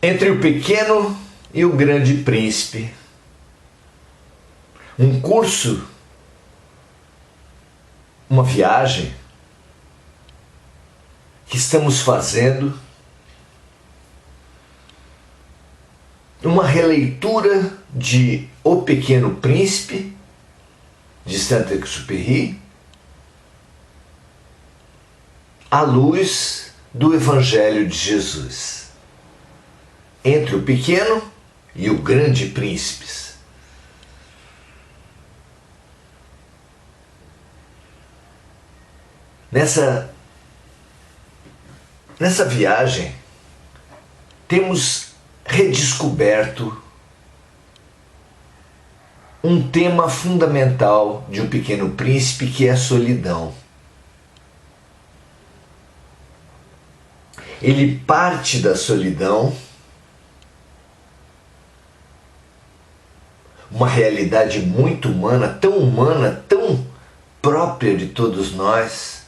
Entre o pequeno e o grande príncipe. Um curso, uma viagem que estamos fazendo, uma releitura de O Pequeno Príncipe, de Saint-Exupéry, à luz do Evangelho de Jesus. Entre o pequeno e o grande príncipe. Nessa viagem, temos redescoberto um tema fundamental de O Pequeno Príncipe, que é a solidão. Ele parte da solidão, uma realidade muito humana, tão própria de todos nós,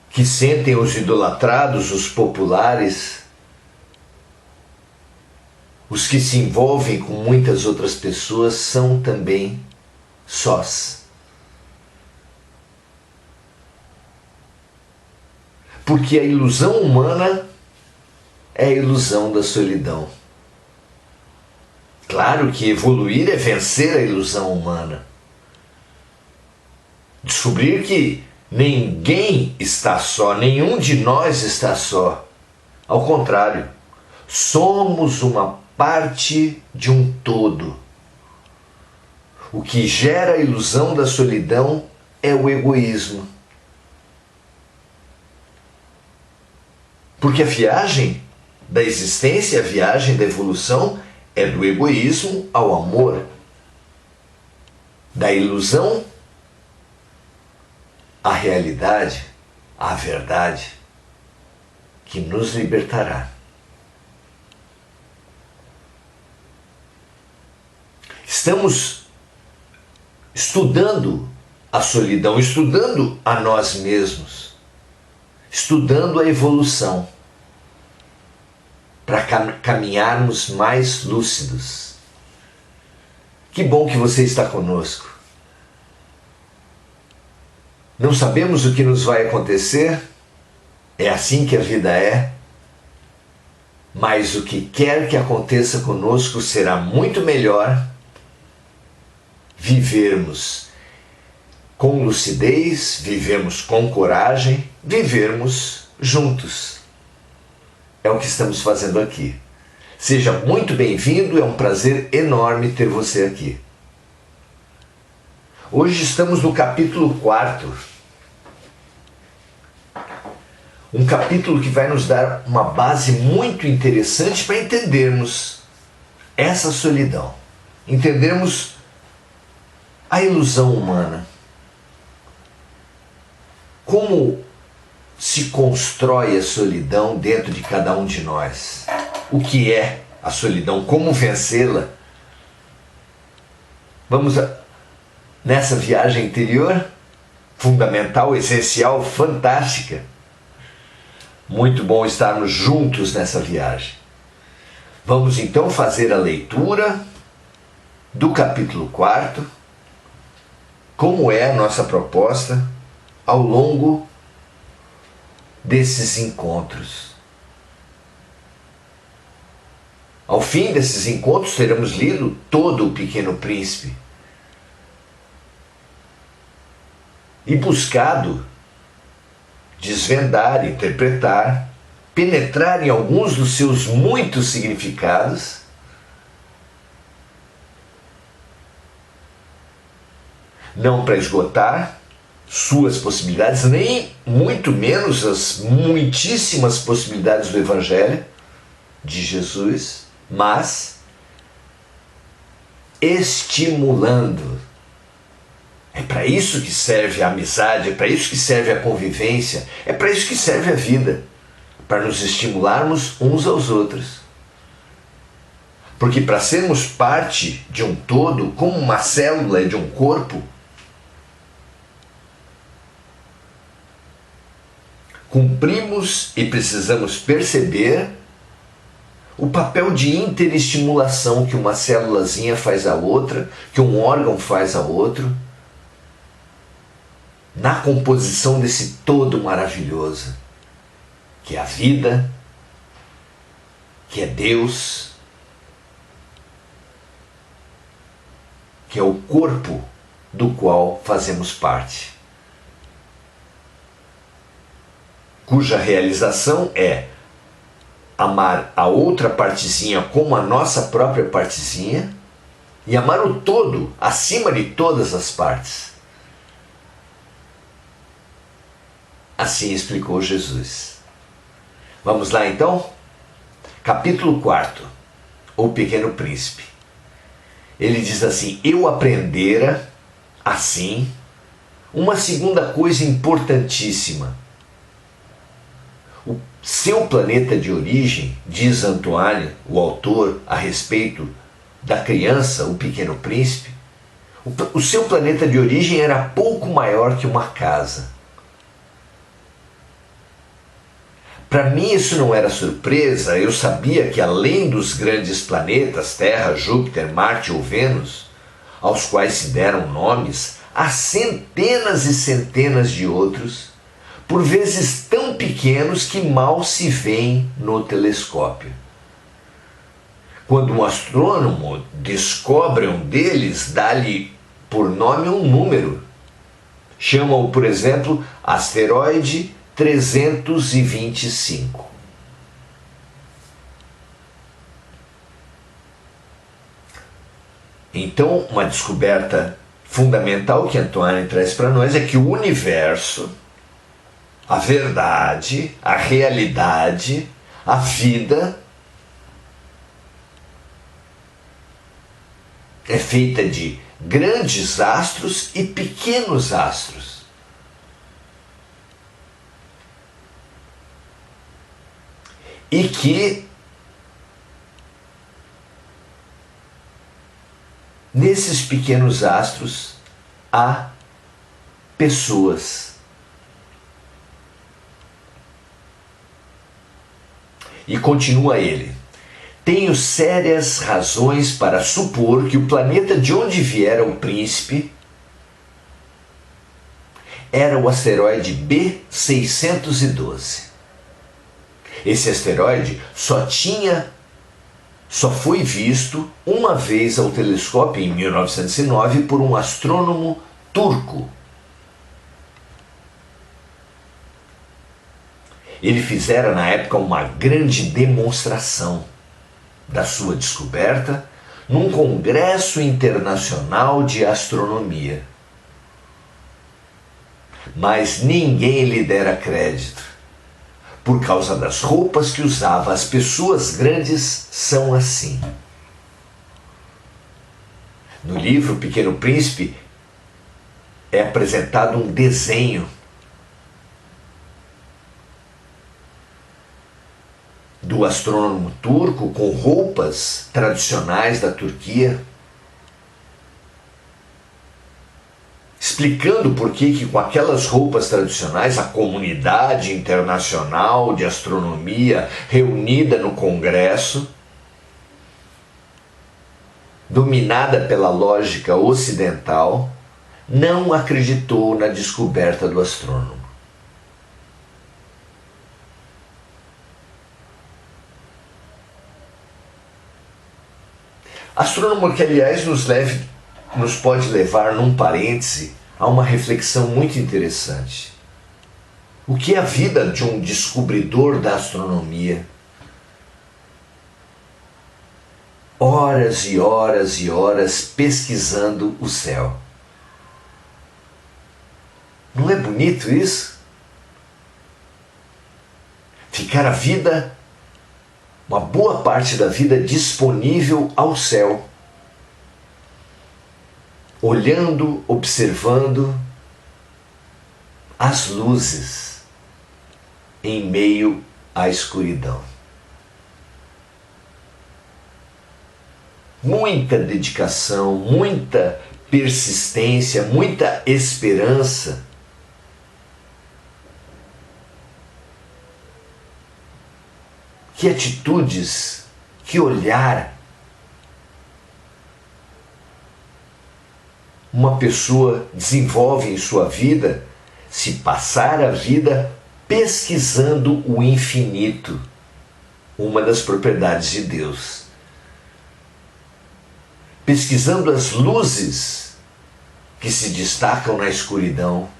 que sentem os idolatrados, os populares, os que se envolvem com muitas outras pessoas são também sós. Porque a ilusão humana é a ilusão da solidão. Claro que evoluir é vencer a ilusão humana. Descobrir que ninguém está só, nenhum de nós está só. Ao contrário, somos uma parte de um todo. O que gera a ilusão da solidão é o egoísmo. Porque a viagem da existência, a viagem da evolução, é do egoísmo ao amor, da ilusão à realidade, à verdade, que nos libertará. Estamos estudando a solidão, estudando a nós mesmos, estudando a evolução, para caminharmos mais lúcidos. Que bom que você está conosco. Não sabemos o que nos vai acontecer, é assim que a vida é, mas o que quer que aconteça conosco será muito melhor vivermos com lucidez, vivermos com coragem, vivermos juntos. É o que estamos fazendo aqui. Seja muito bem-vindo, é um prazer enorme ter você aqui. Hoje estamos no capítulo 4. Um capítulo que vai nos dar uma base muito interessante para entendermos essa solidão. Entendermos a ilusão humana. Como se constrói a solidão dentro de cada um de nós? O que é a solidão? Como vencê-la? Vamos nessa viagem interior, fundamental, essencial, fantástica. Muito bom estarmos juntos nessa viagem. Vamos então fazer a leitura do capítulo 4, como é a nossa proposta ao longo desses encontros. Ao fim desses encontros teremos lido todo o Pequeno Príncipe e buscado desvendar, interpretar, penetrar em alguns dos seus muitos significados, não para esgotar suas possibilidades, nem muito menos as muitíssimas possibilidades do Evangelho de Jesus, mas estimulando. É para isso que serve a amizade, é para isso que serve a convivência, é para isso que serve a vida, para nos estimularmos uns aos outros. Porque para sermos parte de um todo, como uma célula de um corpo, cumprimos e precisamos perceber o papel de interestimulação que uma célulazinha faz a outra, que um órgão faz a outro, na composição desse todo maravilhoso, que é a vida, que é Deus, que é o corpo do qual fazemos parte, cuja realização é amar a outra partezinha como a nossa própria partezinha e amar o todo acima de todas as partes. Assim explicou Jesus. Vamos lá então? Capítulo 4, O Pequeno Príncipe. Ele diz assim: eu aprendera, assim, uma segunda coisa importantíssima. O seu planeta de origem, diz Antoine, o autor, a respeito da criança, o Pequeno Príncipe, o seu planeta de origem era pouco maior que uma casa. Para mim isso não era surpresa, eu sabia que além dos grandes planetas, Terra, Júpiter, Marte ou Vênus, aos quais se deram nomes, há centenas e centenas de outros, por vezes tão pequenos que mal se veem no telescópio. Quando um astrônomo descobre um deles, dá-lhe por nome um número. Chama-o, por exemplo, asteroide 325. Então, uma descoberta fundamental que Antoine traz para nós é que o universo, a verdade, a realidade, a vida é feita de grandes astros e pequenos astros. E que nesses pequenos astros há pessoas. E continua ele: tenho sérias razões para supor que o planeta de onde viera o príncipe era o asteroide B612. Esse asteroide só foi visto uma vez ao telescópio em 1909 por um astrônomo turco. Ele fizera na época uma grande demonstração da sua descoberta num congresso internacional de astronomia. Mas ninguém lhe dera crédito. Por causa das roupas que usava, as pessoas grandes são assim. No livro Pequeno Príncipe é apresentado um desenho do astrônomo turco com roupas tradicionais da Turquia, explicando por que com aquelas roupas tradicionais a comunidade internacional de astronomia reunida no Congresso, dominada pela lógica ocidental, não acreditou na descoberta do astrônomo. Astrônomo que, aliás, nos pode levar, num parêntese, a uma reflexão muito interessante. O que é a vida de um descobridor da astronomia? Horas e horas e horas pesquisando o céu. Não é bonito isso? Ficar a vida, uma boa parte da vida disponível ao céu, olhando, observando as luzes em meio à escuridão. Muita dedicação, muita persistência, muita esperança que atitudes, que olhar uma pessoa desenvolve em sua vida se passar a vida pesquisando o infinito, uma das propriedades de Deus. Pesquisando as luzes que se destacam na escuridão.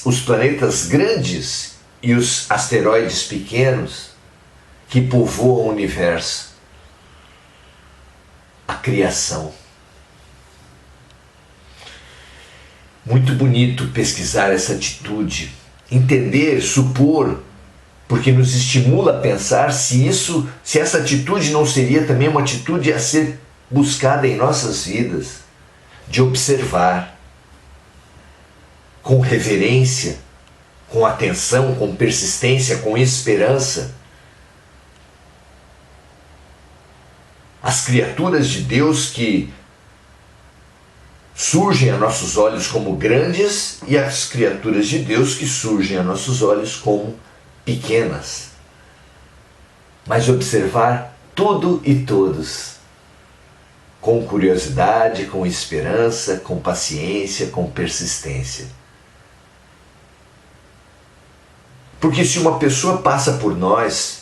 Os planetas grandes e os asteroides pequenos que povoam o universo. A criação. Muito bonito pesquisar essa atitude, entender, supor, porque nos estimula a pensar se essa atitude não seria também uma atitude a ser buscada em nossas vidas, de observar com reverência, com atenção, com persistência, com esperança as criaturas de Deus que surgem a nossos olhos como grandes e as criaturas de Deus que surgem a nossos olhos como pequenas. Mas observar tudo e todos com curiosidade, com esperança, com paciência, com persistência. Porque se uma pessoa passa por nós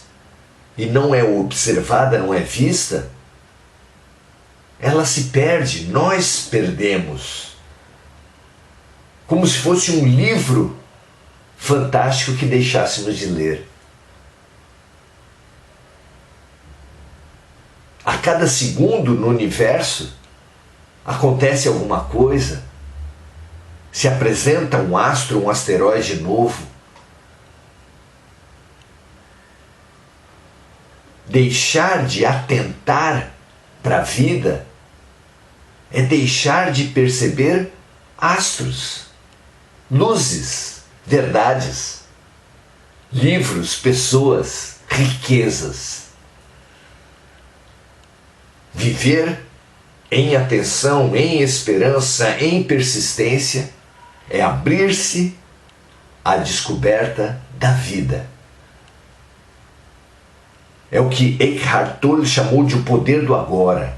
e não é observada, não é vista, ela se perde, nós perdemos. Como se fosse um livro fantástico que deixássemos de ler. A cada segundo no universo acontece alguma coisa, se apresenta um astro, um asteroide novo. Deixar de atentar para a vida é deixar de perceber astros, luzes, verdades, livros, pessoas, riquezas. Viver em atenção, em esperança, em persistência é abrir-se à descoberta da vida. É o que Eckhart Tolle chamou de o poder do agora.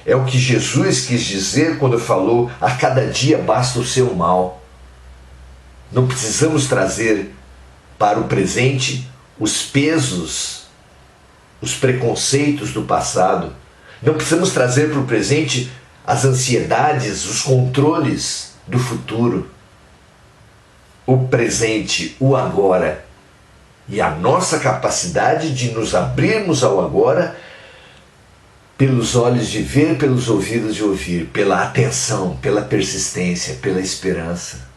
É o que Jesus quis dizer quando falou: a cada dia basta o seu mal. Não precisamos trazer para o presente os pesos, os preconceitos do passado. Não precisamos trazer para o presente as ansiedades, os controles do futuro. O presente, o agora. E a nossa capacidade de nos abrirmos ao agora, pelos olhos de ver, pelos ouvidos de ouvir, pela atenção, pela persistência, pela esperança.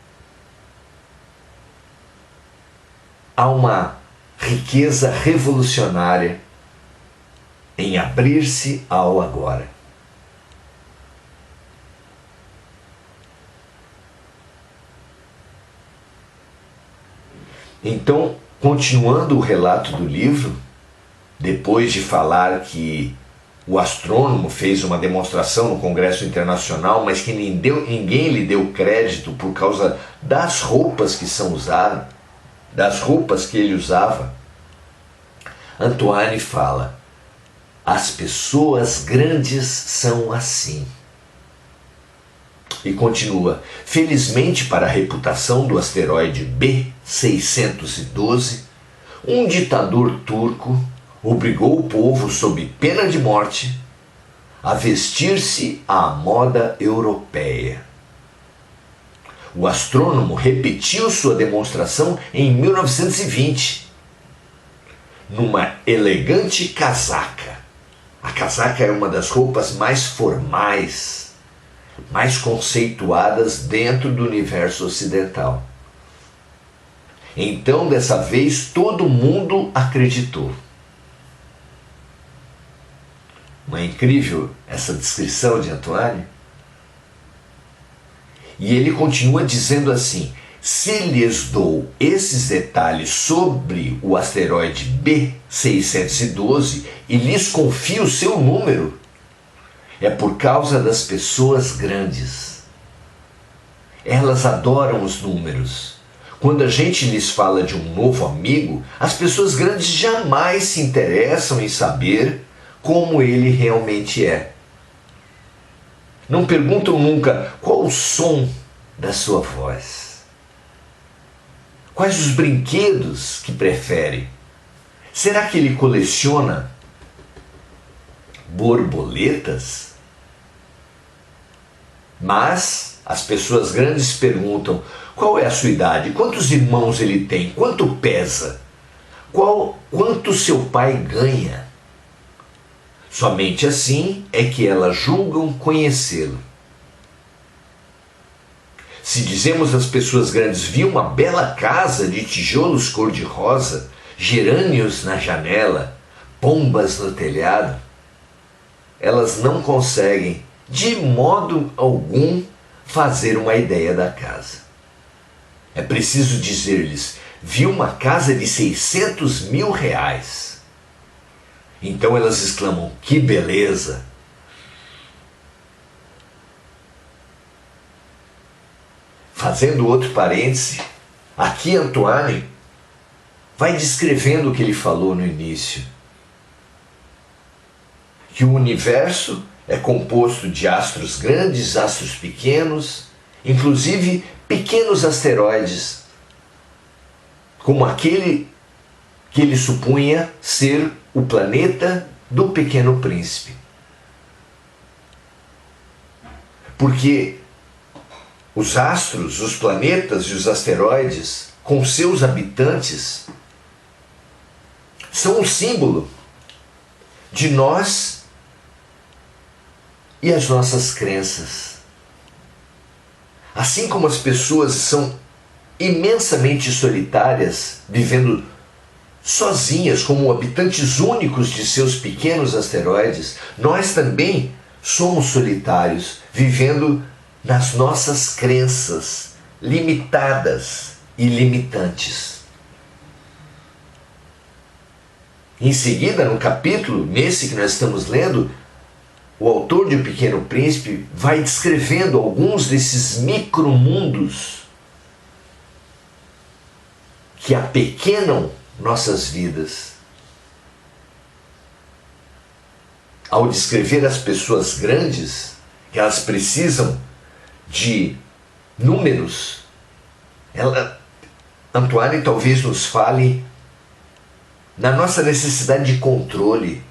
Há uma riqueza revolucionária em abrir-se ao agora. Então, continuando o relato do livro, depois de falar que o astrônomo fez uma demonstração no Congresso Internacional, mas que ninguém lhe deu crédito por causa das roupas que são usadas, das roupas que ele usava, Antoine fala: as pessoas grandes são assim. E continua: felizmente para a reputação do asteroide B612, um ditador turco obrigou o povo, sob pena de morte, a vestir-se à moda europeia. O astrônomo repetiu sua demonstração em 1920, numa elegante casaca. A casaca é uma das roupas mais formais, mais conceituadas dentro do universo ocidental. Então, dessa vez, todo mundo acreditou. Não é incrível essa descrição de Antoine? E ele continua dizendo assim: se lhes dou esses detalhes sobre o asteroide B612 e lhes confio o seu número, é por causa das pessoas grandes. Elas adoram os números. Quando a gente lhes fala de um novo amigo, as pessoas grandes jamais se interessam em saber como ele realmente é. Não perguntam nunca qual o som da sua voz. Quais os brinquedos que prefere? Será que ele coleciona borboletas? Mas as pessoas grandes perguntam: qual é a sua idade? Quantos irmãos ele tem? Quanto pesa? Quanto seu pai ganha? Somente assim é que elas julgam conhecê-lo. Se dizemos às pessoas grandes: vi uma bela casa de tijolos cor-de-rosa, gerânios na janela, pombas no telhado, elas não conseguem, de modo algum, fazer uma ideia da casa. É preciso dizer-lhes: vi uma casa de 600 mil reais. Então elas exclamam: que beleza! Fazendo outro parêntese, aqui Antoine vai descrevendo o que ele falou no início. Que o universo é composto de astros grandes, astros pequenos, inclusive pequenos asteroides, como aquele que ele supunha ser o planeta do Pequeno Príncipe. Porque os astros, os planetas e os asteroides, com seus habitantes, são um símbolo de nós e as nossas crenças. Assim como as pessoas são imensamente solitárias, vivendo sozinhas como habitantes únicos de seus pequenos asteroides, nós também somos solitários, vivendo nas nossas crenças limitadas e limitantes. Em seguida, no capítulo, nesse que nós estamos lendo, o autor de O Pequeno Príncipe vai descrevendo alguns desses micromundos que apequenam nossas vidas. Ao descrever as pessoas grandes, que elas precisam de números, Antoine talvez nos fale na nossa necessidade de controle.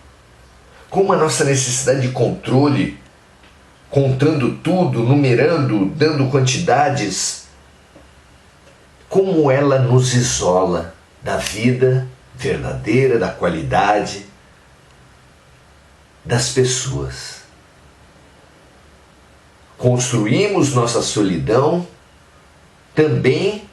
Como a nossa necessidade de controle, contando tudo, numerando, dando quantidades, como ela nos isola da vida verdadeira, da qualidade das pessoas. Construímos nossa solidão também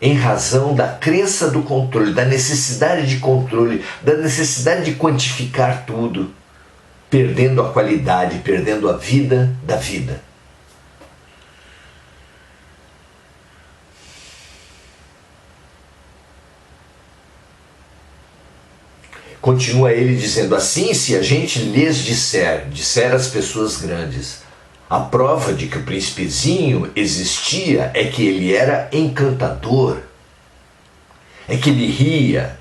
em razão da crença do controle, da necessidade de controle, da necessidade de quantificar tudo, perdendo a qualidade, perdendo a vida da vida. Continua ele dizendo assim: se a gente lhes disser às pessoas grandes, a prova de que o príncipezinho existia é que ele era encantador, é que ele ria,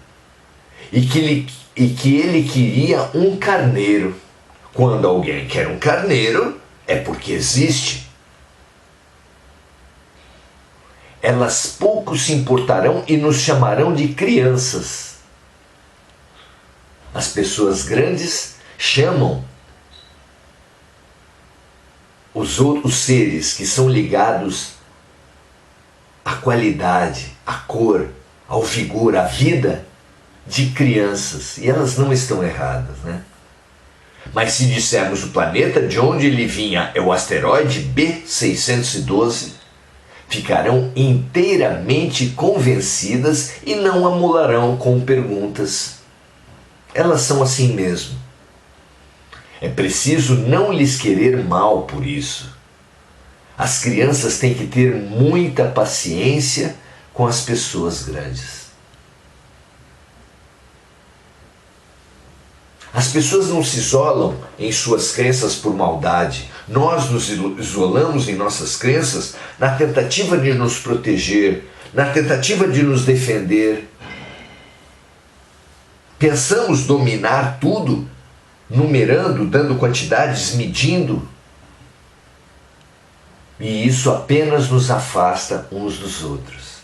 e que ele queria um carneiro. Quando alguém quer um carneiro, é porque existe. Elas pouco se importarão e nos chamarão de crianças. As pessoas grandes chamam os outros seres que são ligados à qualidade, à cor, ao vigor, à vida de crianças. E elas não estão erradas, né? Mas se dissermos o planeta de onde ele vinha é o asteroide B612, ficarão inteiramente convencidas e não amolarão com perguntas. Elas são assim mesmo. É preciso não lhes querer mal por isso. As crianças têm que ter muita paciência com as pessoas grandes. As pessoas não se isolam em suas crenças por maldade. Nós nos isolamos em nossas crenças na tentativa de nos proteger, na tentativa de nos defender. Pensamos dominar tudo, numerando, dando quantidades, medindo. E isso apenas nos afasta uns dos outros.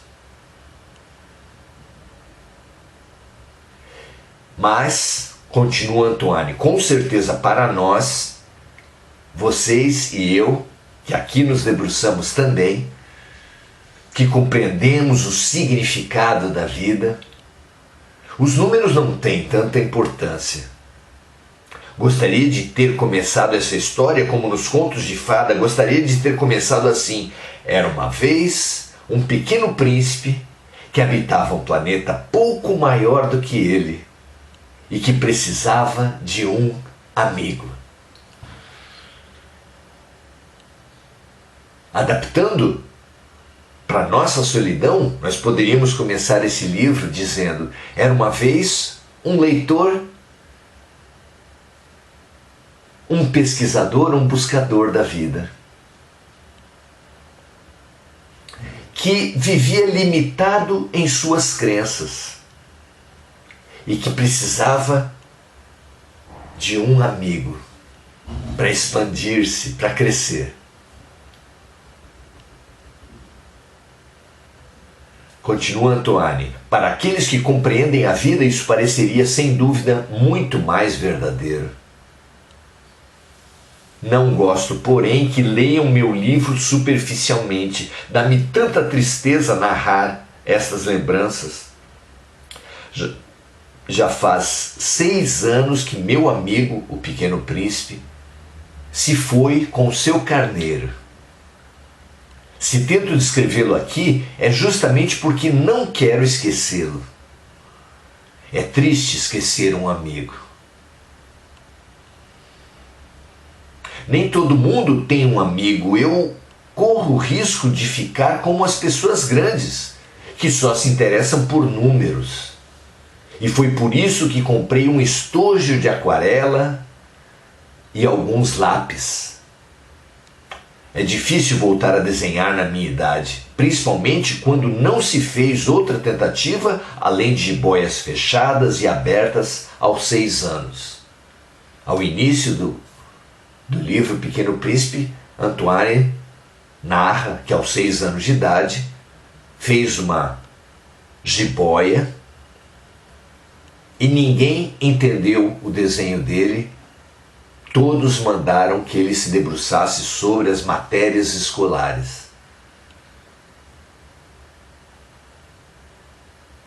Mas, continua Antoine, com certeza para nós, vocês e eu, que aqui nos debruçamos também, que compreendemos o significado da vida, os números não têm tanta importância. Gostaria de ter começado essa história como nos contos de fada, gostaria de ter começado assim. Era uma vez um pequeno príncipe que habitava um planeta pouco maior do que ele e que precisava de um amigo. Adaptando para nossa solidão, nós poderíamos começar esse livro dizendo: era uma vez um leitor, um pesquisador, um buscador da vida, que vivia limitado em suas crenças e que precisava de um amigo para expandir-se, para crescer. Continua Antoine. Para aqueles que compreendem a vida, isso pareceria sem dúvida muito mais verdadeiro. Não gosto, porém, que leiam meu livro superficialmente. Dá-me tanta tristeza narrar estas lembranças. Já faz 6 anos que meu amigo, o Pequeno Príncipe, se foi com o seu carneiro. Se tento descrevê-lo aqui, é justamente porque não quero esquecê-lo. É triste esquecer um amigo. Nem todo mundo tem um amigo. Eu corro o risco de ficar como as pessoas grandes, que só se interessam por números. E foi por isso que comprei um estojo de aquarela e alguns lápis. É difícil voltar a desenhar na minha idade, principalmente quando não se fez outra tentativa além de jiboias fechadas e abertas aos 6 anos. Ao início do livro Pequeno Príncipe, Antoine narra que aos 6 anos de idade fez uma jiboia e ninguém entendeu o desenho dele. Todos mandaram que ele se debruçasse sobre as matérias escolares.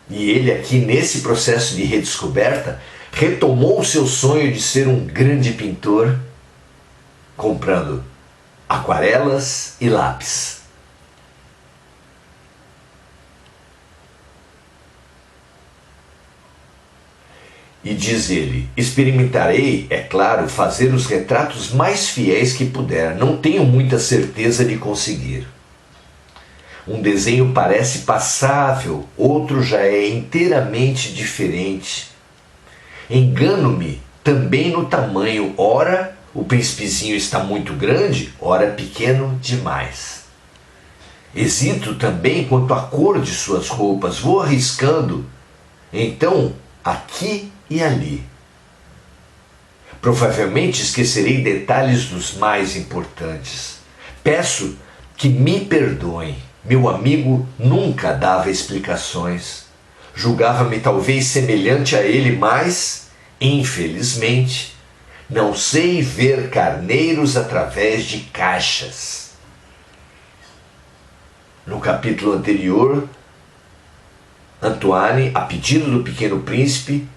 E ele aqui, nesse processo de redescoberta, retomou o seu sonho de ser um grande pintor, comprando aquarelas e lápis. E diz ele: experimentarei, é claro, fazer os retratos mais fiéis que puder. Não tenho muita certeza de conseguir. Um desenho parece passável, outro já é inteiramente diferente. Engano-me também no tamanho. Ora, o príncipezinho está muito grande, ora pequeno demais. Hesito também quanto à cor de suas roupas. Vou arriscando. Então, aqui e ali. Provavelmente esquecerei detalhes dos mais importantes. Peço que me perdoem. Meu amigo nunca dava explicações. Julgava-me talvez semelhante a ele, mas, infelizmente, não sei ver carneiros através de caixas. No capítulo anterior, Antoine, a pedido do Pequeno Príncipe,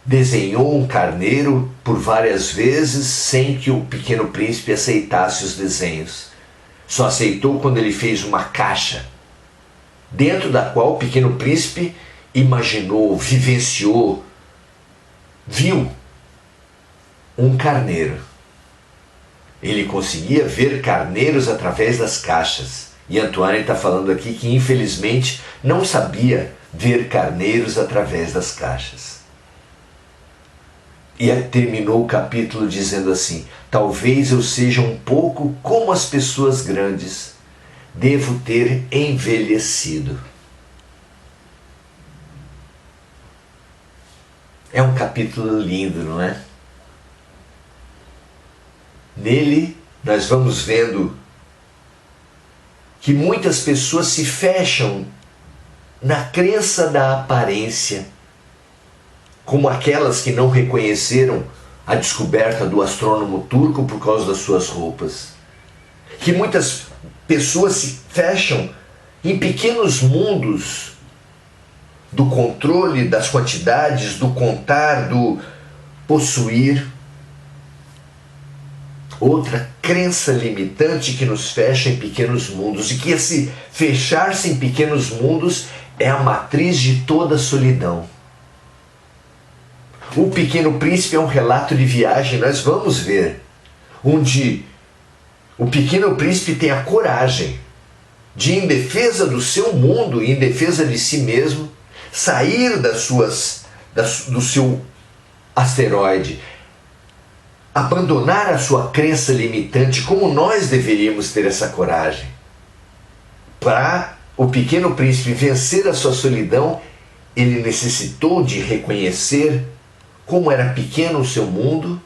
desenhou um carneiro por várias vezes sem que o Pequeno Príncipe aceitasse os desenhos. Só aceitou quando ele fez uma caixa, dentro da qual o Pequeno Príncipe imaginou, vivenciou, viu um carneiro. Ele conseguia ver carneiros através das caixas. E Antoine está falando aqui que infelizmente não sabia ver carneiros através das caixas. E terminou o capítulo dizendo assim: talvez eu seja um pouco como as pessoas grandes, devo ter envelhecido. É um capítulo lindo, não é? Nele nós vamos vendo que muitas pessoas se fecham na crença da aparência, como aquelas que não reconheceram a descoberta do astrônomo turco por causa das suas roupas. Que muitas pessoas se fecham em pequenos mundos do controle das quantidades, do contar, do possuir. Outra crença limitante que nos fecha em pequenos mundos, e que esse fechar-se em pequenos mundos é a matriz de toda a solidão. O Pequeno Príncipe é um relato de viagem, nós vamos ver, onde o Pequeno Príncipe tem a coragem de, em defesa do seu mundo, em defesa de si mesmo, sair do seu asteroide, abandonar a sua crença limitante, como nós deveríamos ter essa coragem. Para o Pequeno Príncipe vencer a sua solidão, ele necessitou de reconhecer como era pequeno o seu mundo,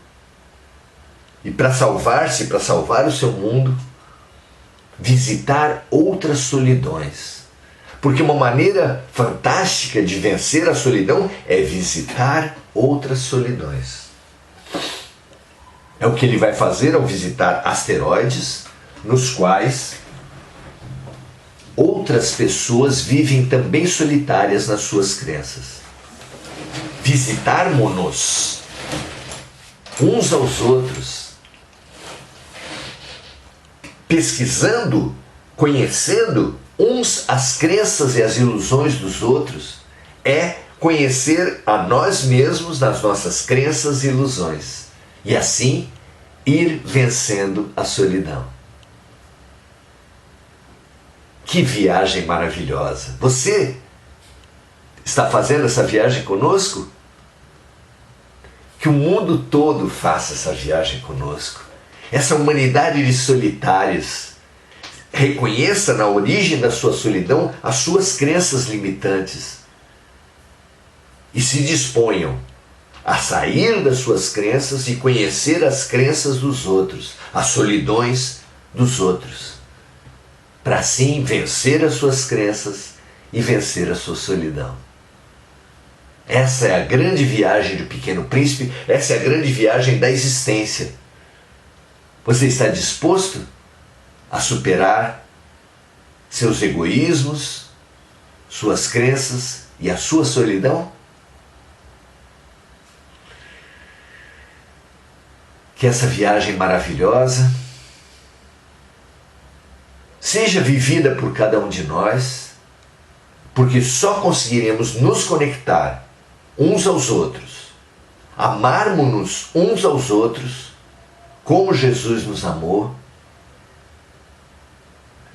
e para salvar-se, para salvar o seu mundo, visitar outras solidões. Porque uma maneira fantástica de vencer a solidão é visitar outras solidões. É o que ele vai fazer ao visitar asteroides, nos quais outras pessoas vivem também solitárias nas suas crenças. Visitarmos-nos uns aos outros, pesquisando, conhecendo uns as crenças e as ilusões dos outros, é conhecer a nós mesmos nas nossas crenças e ilusões, e assim ir vencendo a solidão. Que viagem maravilhosa! Você está fazendo essa viagem conosco? Que o mundo todo faça essa viagem conosco. Essa humanidade de solitários reconheça na origem da sua solidão as suas crenças limitantes e se disponham a sair das suas crenças e conhecer as crenças dos outros, as solidões dos outros, para assim vencer as suas crenças e vencer a sua solidão. Essa é a grande viagem do Pequeno Príncipe, essa é a grande viagem da existência. Você está disposto a superar seus egoísmos, suas crenças e a sua solidão? Que essa viagem maravilhosa seja vivida por cada um de nós, porque só conseguiremos nos conectar uns aos outros, amarmos-nos uns aos outros, como Jesus nos amou,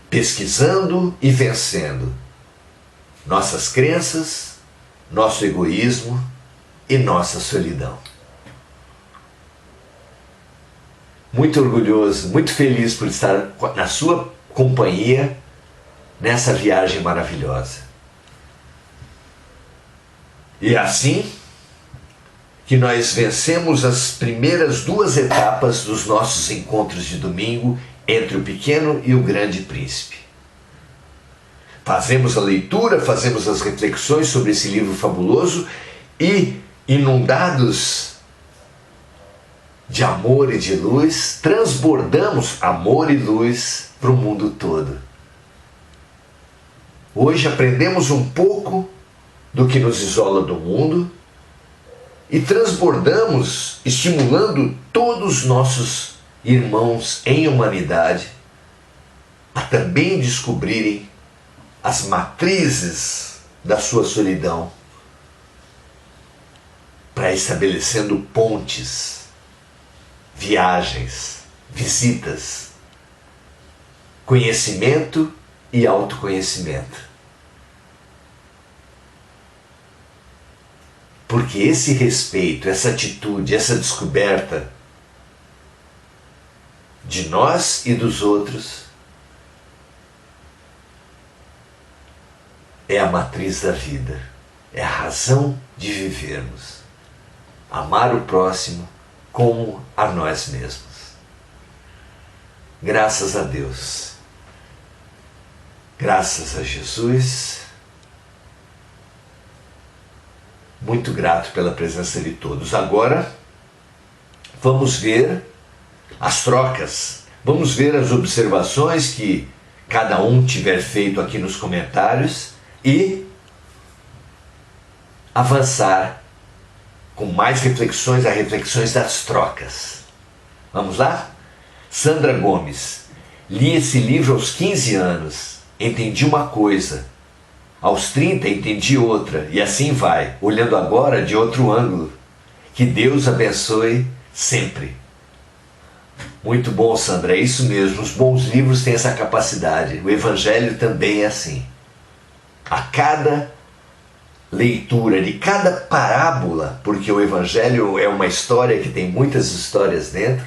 pesquisando e vencendo nossas crenças, nosso egoísmo e nossa solidão. Muito orgulhoso, muito feliz por estar na sua companhia nessa viagem maravilhosa. E é assim que nós vencemos as primeiras 2 etapas dos nossos encontros de domingo entre o Pequeno e o Grande Príncipe. Fazemos a leitura, fazemos as reflexões sobre esse livro fabuloso e, inundados de amor e de luz, transbordamos amor e luz para o mundo todo. Hoje aprendemos um pouco do que nos isola do mundo e transbordamos, estimulando todos os nossos irmãos em humanidade a também descobrirem as matrizes da sua solidão, para estabelecendo pontes, viagens, visitas, conhecimento e autoconhecimento. Porque esse respeito, essa atitude, essa descoberta de nós e dos outros é a matriz da vida, é a razão de vivermos. Amar o próximo como a nós mesmos. Graças a Deus, graças a Jesus, muito grato pela presença de todos. Agora, vamos ver as trocas, vamos ver as observações que cada um tiver feito aqui nos comentários e avançar com mais reflexões, as reflexões das trocas. Vamos lá? Sandra Gomes: li esse livro aos 15 anos, entendi uma coisa, aos 30 entendi outra, e assim vai, olhando agora de outro ângulo. Que Deus abençoe sempre. Muito bom, Sandra, é isso mesmo, os bons livros têm essa capacidade, o Evangelho também é assim. A cada leitura de cada parábola, porque o Evangelho é uma história que tem muitas histórias dentro,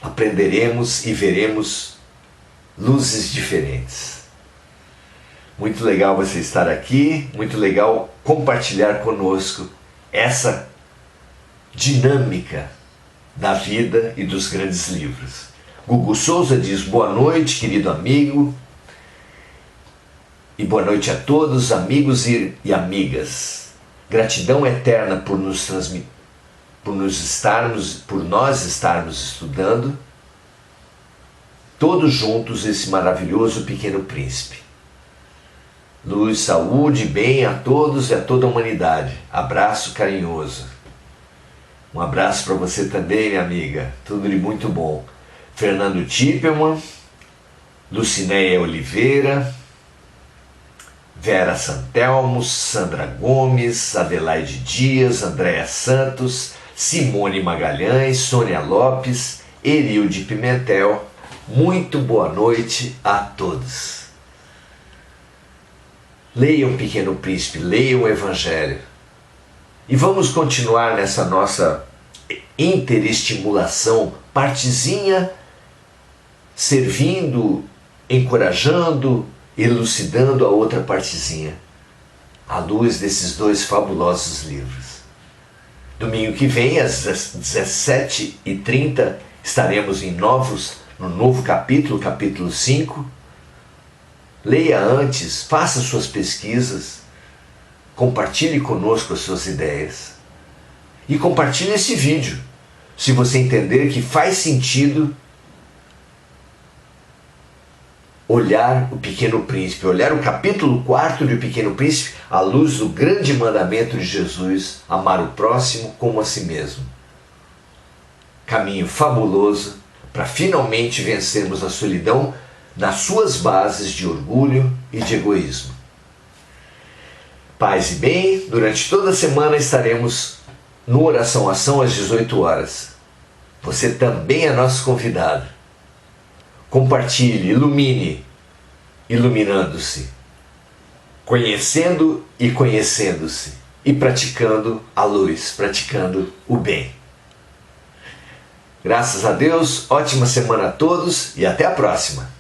aprenderemos e veremos luzes diferentes. Muito legal você estar aqui, muito legal compartilhar conosco essa dinâmica da vida e dos grandes livros. Gugu Souza diz: boa noite, querido amigo, e boa noite a todos, amigos e amigas. Gratidão eterna por nós estarmos estudando todos juntos esse maravilhoso Pequeno Príncipe. Luz, saúde, bem a todos e a toda a humanidade. Abraço carinhoso. Um abraço para você também, minha amiga. Tudo de muito bom. Fernando Tippelman, Lucinéia Oliveira, Vera Santelmo, Sandra Gomes, Adelaide Dias, Andréa Santos, Simone Magalhães, Sônia Lopes, Erilde Pimentel. Muito boa noite a todos. Leiam o Pequeno Príncipe, leiam o Evangelho. E vamos continuar nessa nossa interestimulação, partezinha, servindo, encorajando, elucidando a outra partezinha, à luz desses dois fabulosos livros. Domingo que vem, às 17h30, estaremos no novo capítulo, capítulo 5. Leia antes, faça suas pesquisas, compartilhe conosco as suas ideias e compartilhe esse vídeo, se você entender que faz sentido olhar o Pequeno Príncipe, olhar o capítulo 4 do Pequeno Príncipe à luz do grande mandamento de Jesus: amar o próximo como a si mesmo. Caminho fabuloso para finalmente vencermos a solidão nas suas bases de orgulho e de egoísmo. Paz e bem, durante toda a semana estaremos no Oração Ação às 18 horas. Você também é nosso convidado. Compartilhe, ilumine, iluminando-se, conhecendo e conhecendo-se, e praticando a luz, praticando o bem. Graças a Deus, ótima semana a todos e até a próxima.